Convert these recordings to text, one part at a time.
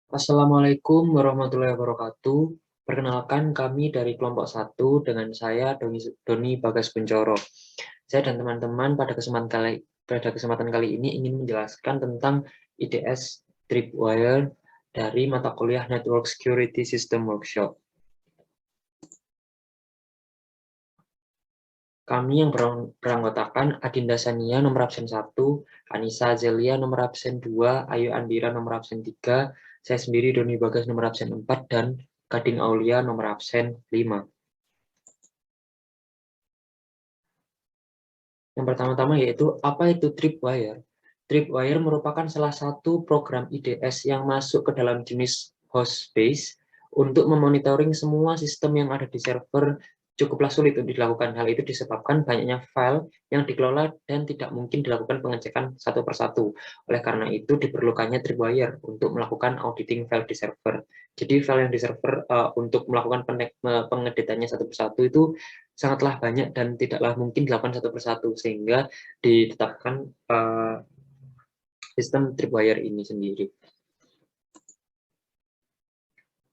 Assalamualaikum warahmatullahi wabarakatuh. Perkenalkan kami dari kelompok satu dengan saya Doni Bagas Kuncoro. Saya dan teman-teman pada kesempatan kali ini ingin menjelaskan tentang IDS Tripwire dari mata kuliah Network Security System Workshop. Kami yang beranggotakan Adinda Sania nomor absen 1, Anissa Zelia nomor absen 2, Ayu Andira nomor absen 3, saya sendiri Doni Bagas nomor absen 4, dan Gading Aulia nomor absen 5. Yang pertama-tama yaitu apa itu Tripwire? Tripwire merupakan salah satu program IDS yang masuk ke dalam jenis host base untuk memonitoring semua sistem yang ada di server. Cukuplah sulit untuk dilakukan. Hal itu disebabkan banyaknya file yang dikelola dan tidak mungkin dilakukan pengecekan satu persatu. Oleh karena itu diperlukannya Tripwire untuk melakukan auditing file di server. Jadi file yang di server untuk melakukan pengeditannya satu persatu itu sangatlah banyak dan tidaklah mungkin dilakukan satu persatu, sehingga ditetapkan sistem Tripwire ini sendiri.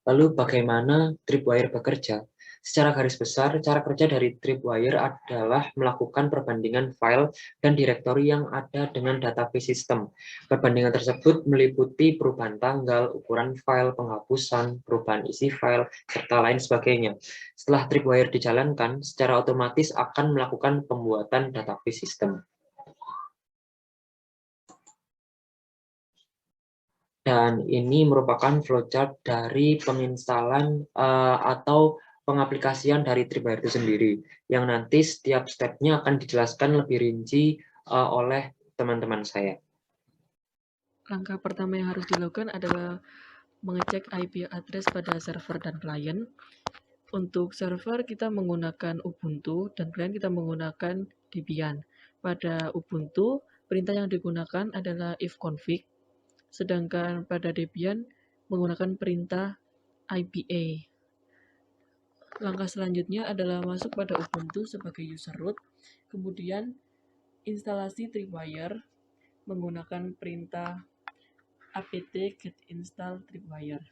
Lalu bagaimana Tripwire bekerja? Secara garis besar, cara kerja dari Tripwire adalah melakukan perbandingan file dan direktori yang ada dengan database sistem. Perbandingan tersebut meliputi perubahan tanggal, ukuran file, penghapusan, perubahan isi file, serta lain sebagainya. Setelah Tripwire dijalankan, secara otomatis akan melakukan pembuatan database sistem. Dan ini merupakan flowchart dari penginstalan atau pengaplikasian dari Tripwire itu sendiri, yang nanti setiap stepnya akan dijelaskan lebih rinci oleh teman-teman saya. Langkah pertama yang harus dilakukan adalah mengecek IP address pada server dan klien. Untuk server kita menggunakan Ubuntu dan klien kita menggunakan Debian. Pada Ubuntu, perintah yang digunakan adalah ifconfig, sedangkan pada Debian menggunakan perintah IPA. Langkah selanjutnya adalah masuk pada Ubuntu sebagai user root, kemudian instalasi Tripwire menggunakan perintah apt get install Tripwire.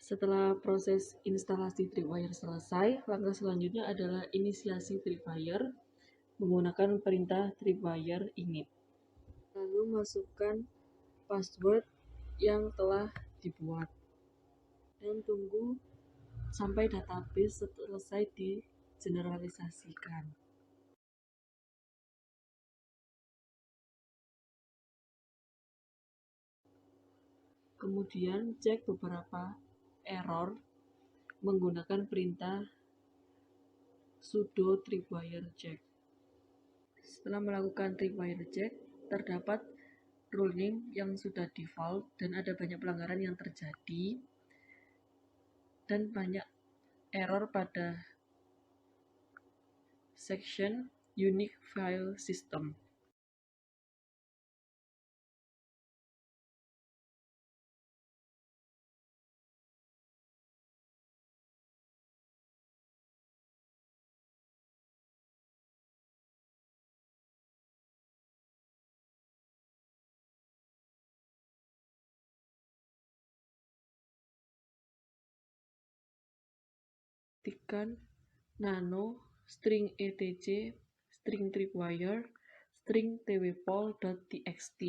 Setelah proses instalasi Tripwire selesai, langkah selanjutnya adalah inisiasi Tripwire menggunakan perintah Tripwire init. Lalu masukkan password yang telah dibuat dan tunggu sampai database selesai digeneralisasikan. Kemudian cek beberapa error menggunakan perintah sudo tripwire check. Setelah melakukan tripwire check, terdapat rule name yang sudah default dan ada banyak pelanggaran yang terjadi dan banyak error pada section unique file system. menyebutkan nano, string etc, string tripwire, string twpol.txt.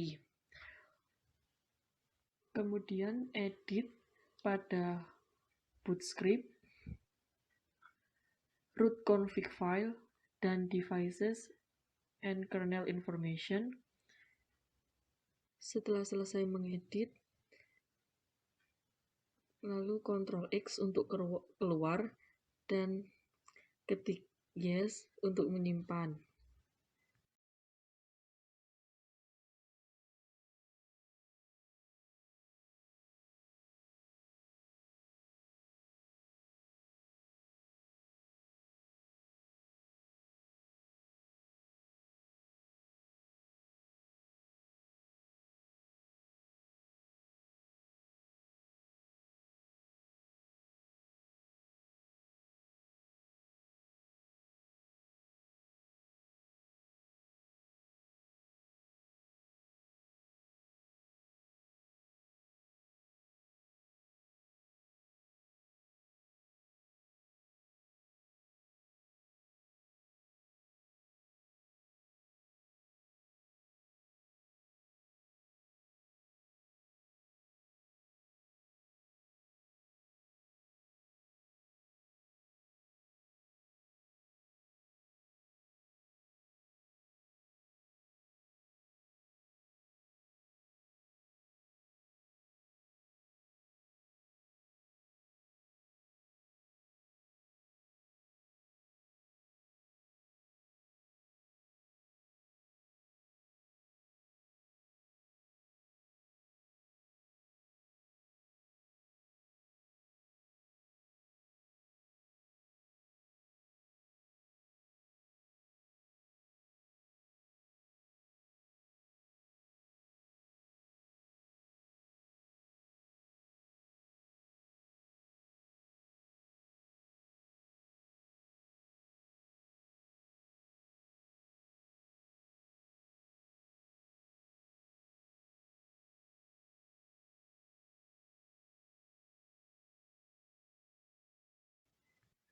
Kemudian edit pada bootscript, root config file, dan devices and kernel information. Setelah selesai mengedit, lalu Ctrl X untuk keluar dan ketik yes untuk menyimpan.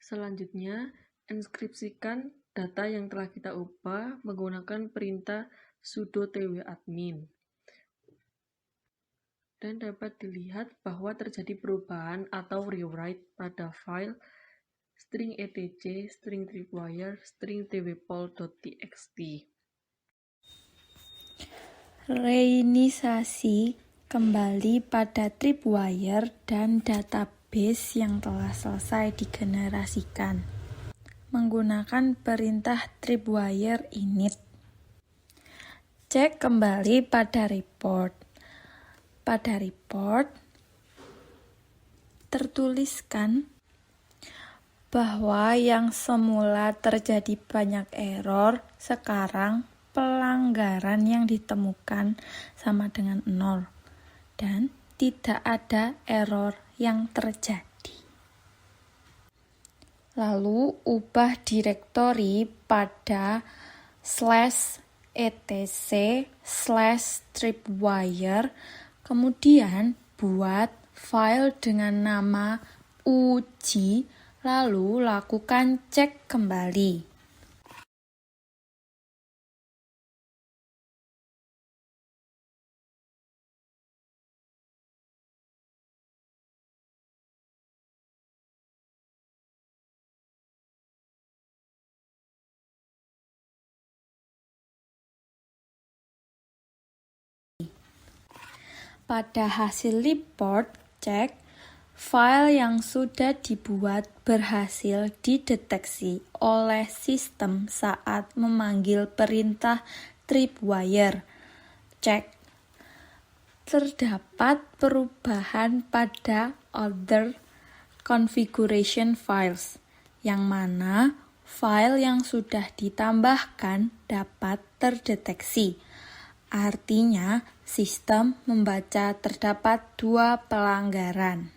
Selanjutnya, enskripsikan data yang telah kita ubah menggunakan perintah sudo twadmin. Dan dapat dilihat bahwa terjadi perubahan atau rewrite pada file string etc, string tripwire, string twpol.txt. Reinisasi kembali pada tripwire dan database yang telah selesai digenerasikan menggunakan perintah tripwire init. Cek kembali pada report. Pada report tertuliskan bahwa yang semula terjadi banyak error, sekarang pelanggaran yang ditemukan sama dengan 0 dan tidak ada error yang terjadi. Lalu ubah direktori pada /etc/tripwire, kemudian buat file dengan nama uji, lalu lakukan cek kembali. Pada hasil report, cek file yang sudah dibuat berhasil dideteksi oleh sistem saat memanggil perintah tripwire. Cek terdapat perubahan pada other configuration files, yang mana file yang sudah ditambahkan dapat terdeteksi. Artinya, sistem membaca terdapat 2 pelanggaran.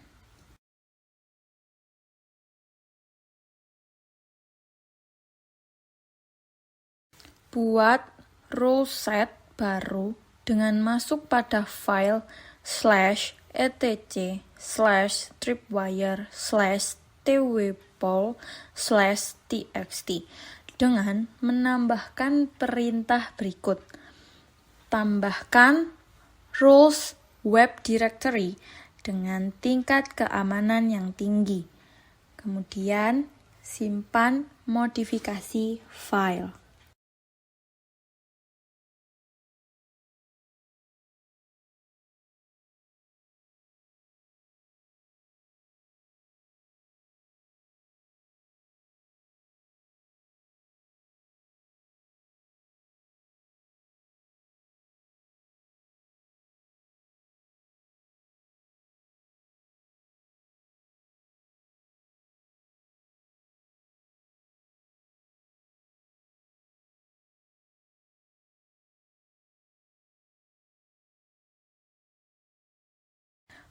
Buat rule set baru dengan masuk pada file /etc/tripwire/twpol dwpol/txt dengan menambahkan perintah berikut. Tambahkan roles web directory dengan tingkat keamanan yang tinggi. Kemudian, simpan modifikasi file.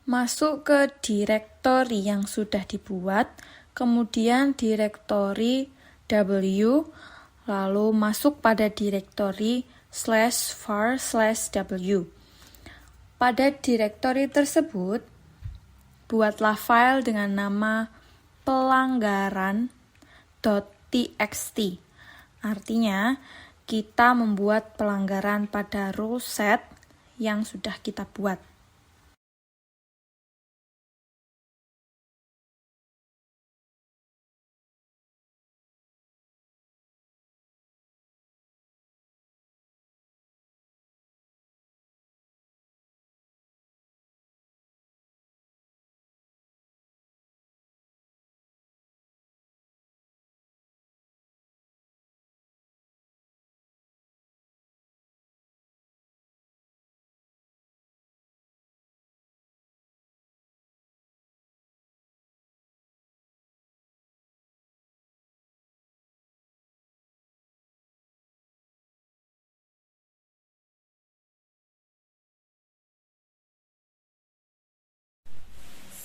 Masuk ke direktori yang sudah dibuat, kemudian direktori W, lalu masuk pada direktori /var/w. Pada direktori tersebut, buatlah file dengan nama pelanggaran.txt. Artinya, kita membuat pelanggaran pada rule set yang sudah kita buat.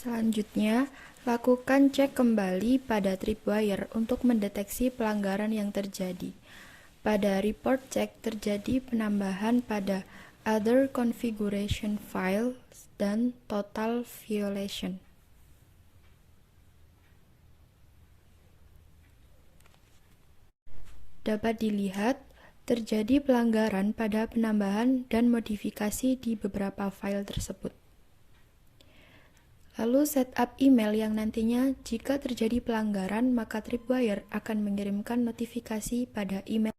Selanjutnya, lakukan cek kembali pada tripwire untuk mendeteksi pelanggaran yang terjadi. Pada report check terjadi penambahan pada other configuration files dan total violation. Dapat dilihat, terjadi pelanggaran pada penambahan dan modifikasi di beberapa file tersebut. Lalu setup email yang nantinya jika terjadi pelanggaran maka tripwire akan mengirimkan notifikasi pada email.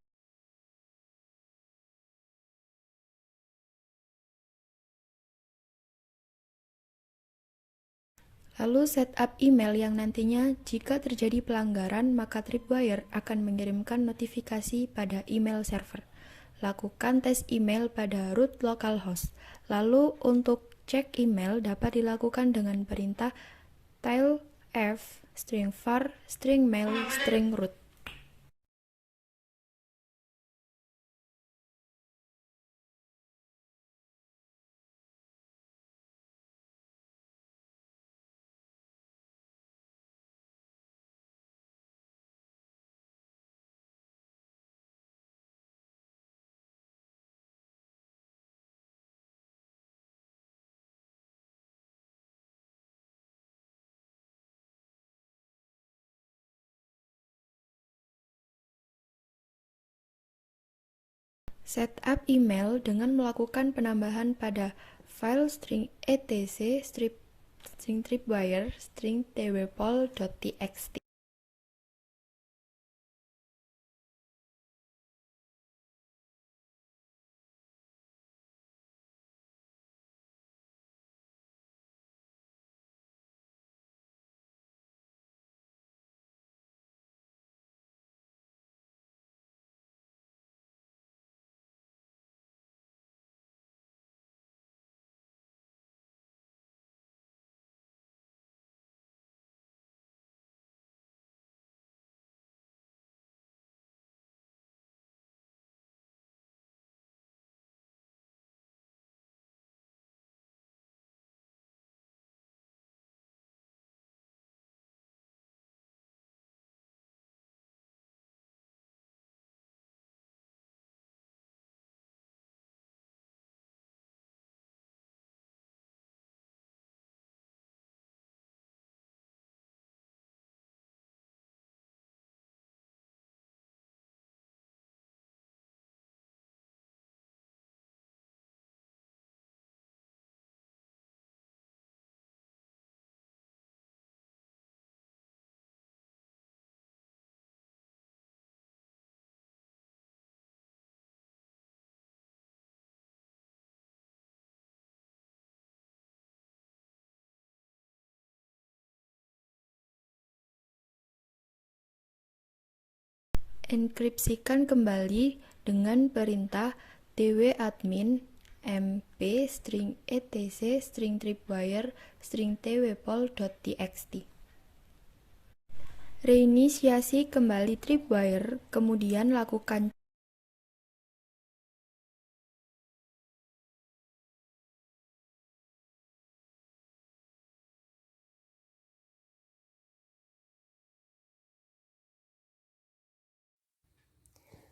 Lalu setup email yang nantinya jika terjadi pelanggaran maka tripwire akan mengirimkan notifikasi pada email server. Lakukan tes email pada root localhost. Lalu untuk cek email dapat dilakukan dengan perintah tailf string var string mail string root. Setup email dengan melakukan penambahan pada file string etc string tripwire string dwpol.txt. enkripsikan kembali dengan perintah dwadmin mp string etc string tripwire string twpol.txt. Reinisiasi kembali tripwire, kemudian lakukan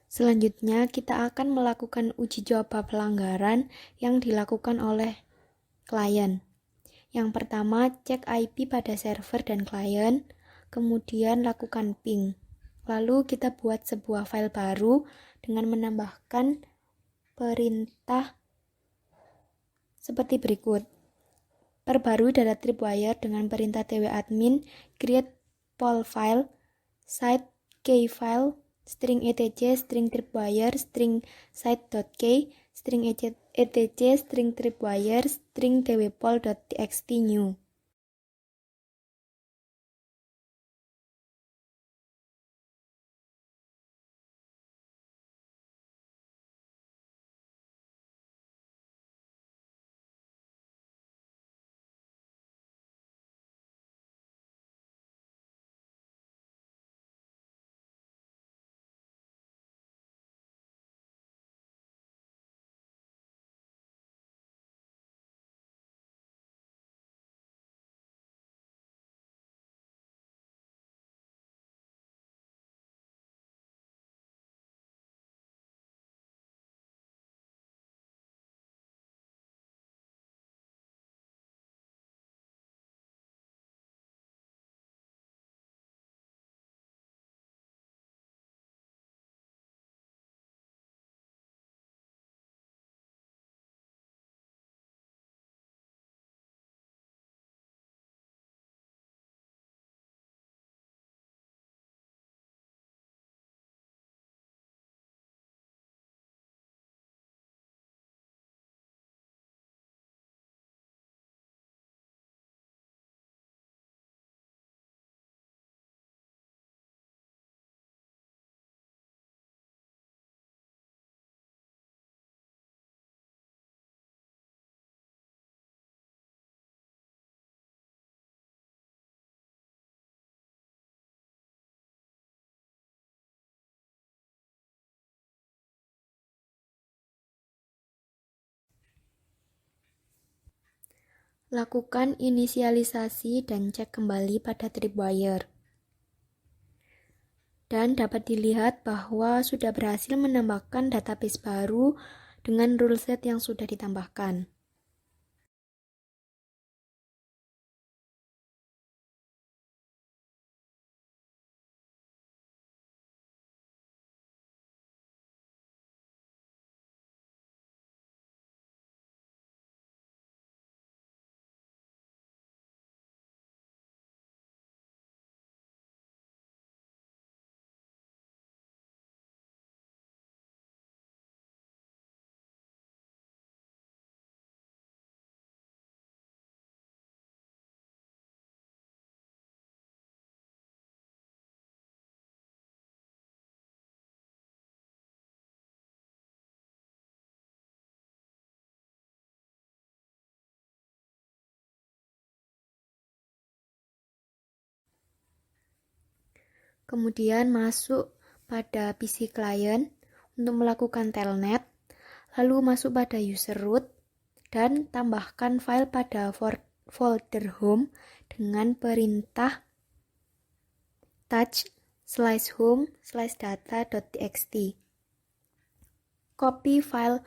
Selanjutnya, kita akan melakukan uji coba pelanggaran yang dilakukan oleh klien. Yang pertama, cek IP pada server dan klien, kemudian lakukan ping. Lalu kita buat sebuah file baru dengan menambahkan perintah seperti berikut. Perbarui data tripwire dengan perintah dwadmin create poll file, site key file, string etc string tripwire string site.key string etc string tripwire string twpol.txt new. Lakukan inisialisasi dan cek kembali pada tripwire. Dan dapat dilihat bahwa sudah berhasil menambahkan database baru dengan rule set yang sudah ditambahkan. Kemudian masuk pada PC client untuk melakukan telnet, lalu masuk pada user root, dan tambahkan file pada folder home dengan perintah touch/home/data.txt. Copy file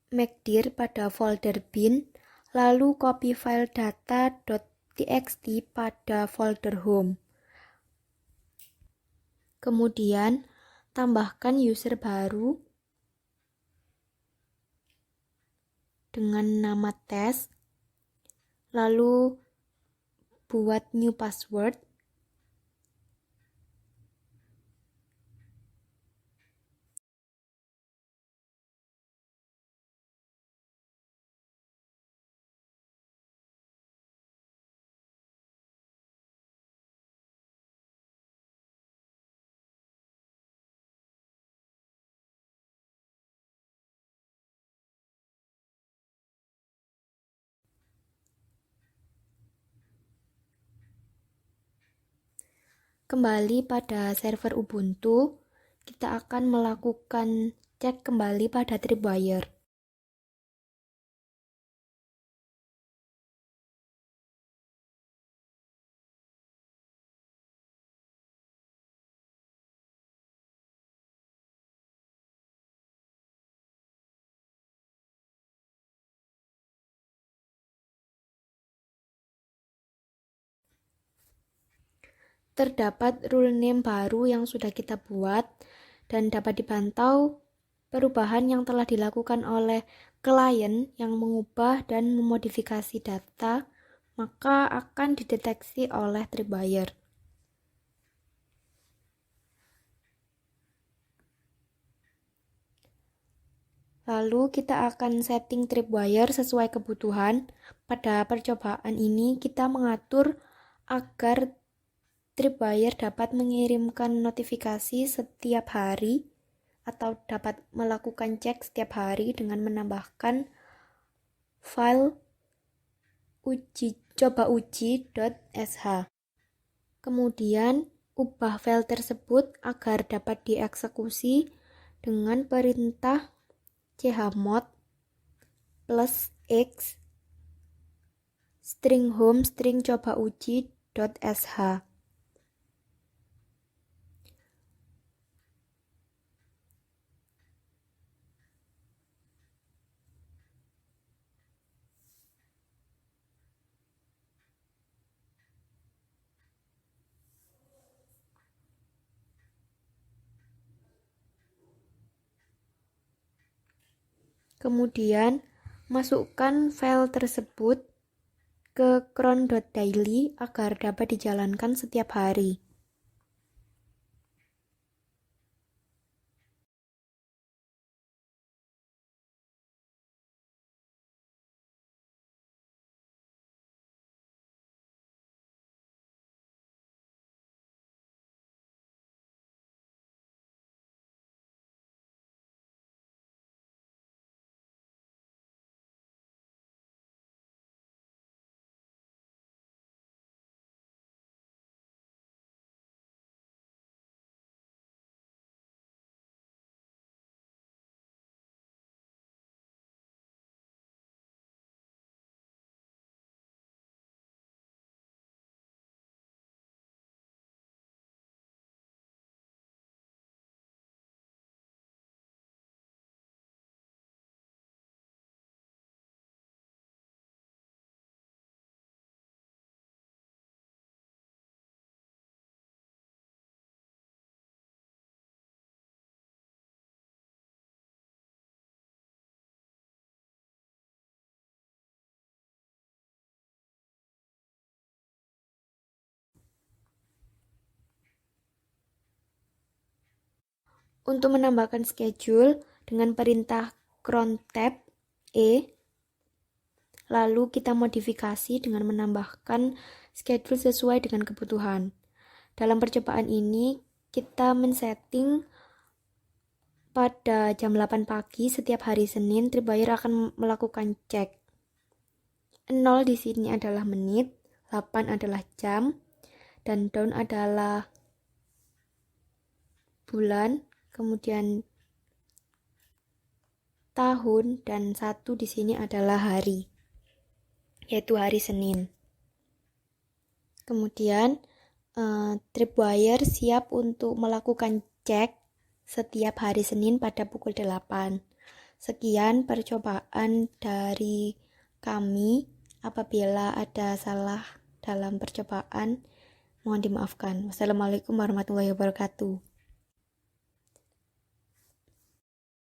mkdir pada folder bin, lalu copy file data.txt pada folder home. Kemudian, tambahkan user baru dengan nama test, lalu buat new password, kembali pada server Ubuntu, kita akan melakukan cek kembali pada Tripwire. Terdapat rule name baru yang sudah kita buat dan dapat dipantau perubahan yang telah dilakukan oleh klien yang mengubah dan memodifikasi data, maka akan dideteksi oleh Tripwire. Lalu kita akan setting Tripwire sesuai kebutuhan. Pada percobaan ini kita mengatur agar Tripwire dapat mengirimkan notifikasi setiap hari atau dapat melakukan cek setiap hari dengan menambahkan file coba-uji.sh. Kemudian ubah file tersebut agar dapat dieksekusi dengan perintah chmod +x string home string coba-uji.sh. Kemudian, masukkan file tersebut ke cron.daily agar dapat dijalankan setiap hari. Untuk menambahkan schedule dengan perintah cron tab E, lalu kita modifikasi dengan menambahkan schedule sesuai dengan kebutuhan. Dalam percobaan ini, kita men-setting pada jam 8 pagi setiap hari Senin, Tripwire akan melakukan cek. 0 di sini adalah menit, 8 adalah jam, dan down adalah bulan, kemudian tahun, dan 1 di sini adalah hari, yaitu hari Senin. Kemudian Tripwire siap untuk melakukan cek setiap hari Senin pada pukul 8. Sekian percobaan dari kami. Apabila ada salah dalam percobaan, mohon dimaafkan. Wassalamualaikum warahmatullahi wabarakatuh.